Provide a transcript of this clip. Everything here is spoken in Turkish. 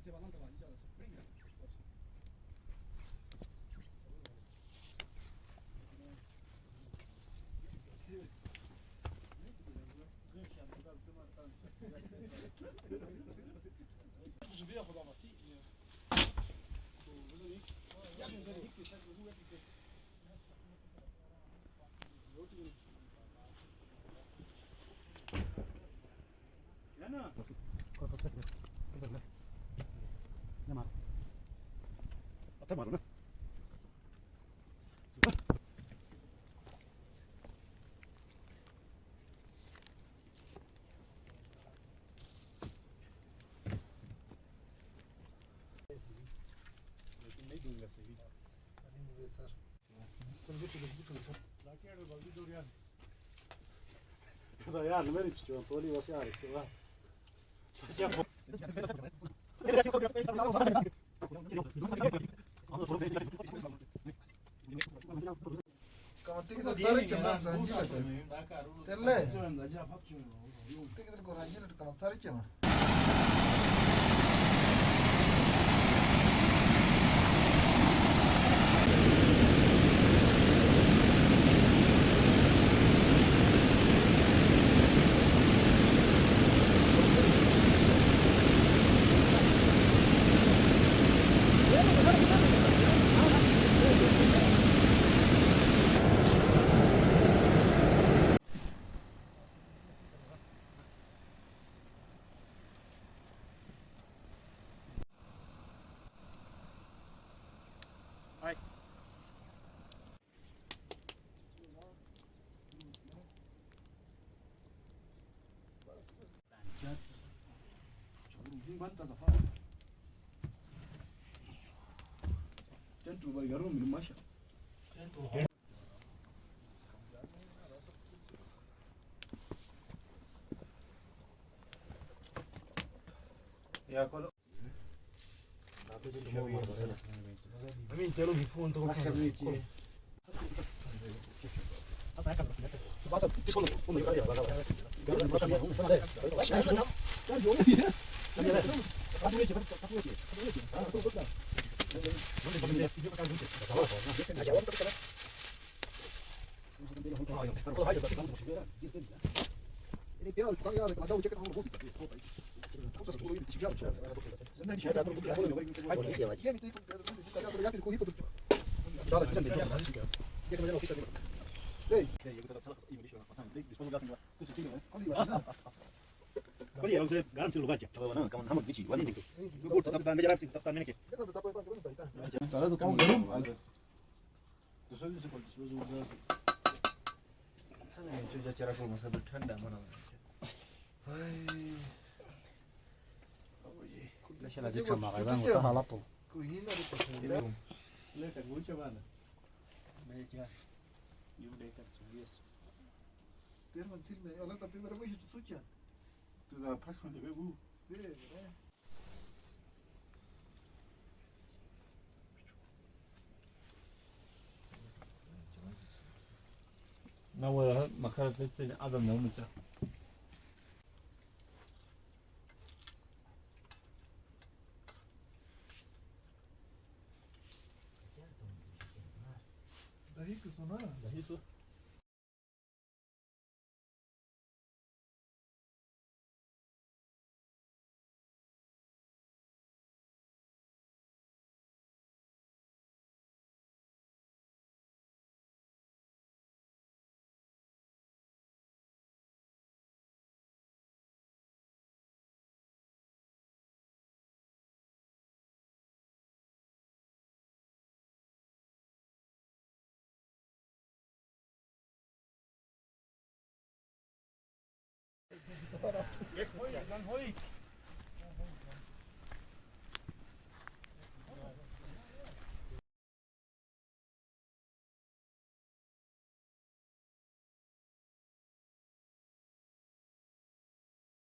se va adelante, va, venga. Subir خدا وقتی Da yardım ver istiyorum. Poli vasi arıyor. Kamatı da sarı çamam zanci var. Telle. Tek de koranji da kamat sarı çamam. Quanta za fara tentu bai garin min masha ya kolo amin telo mi fu onto masha mi ci basta ti sono come io Qual è? Se garanzi lo faccia. Non kamu dici, wani dike. Bu tataptan becerap tataptan meneke. Tara da kamu garum. Kusal se kolti su zuwa. Sana ne çocuğa çarak olmasa bir ठंडा mana. Ay. Oye. Mesela de çama gayban o halato. Kuyina de pasıyor. Leka gucha bana. Meja. Yu leka tsuvies. Terman silme, ala ta primera vez tu sucha. Tu da passion de bebu. Nawara makaratın adamlar mutlu. Dahi kusuna. Dahi tu. Ek hoy, lan hoy.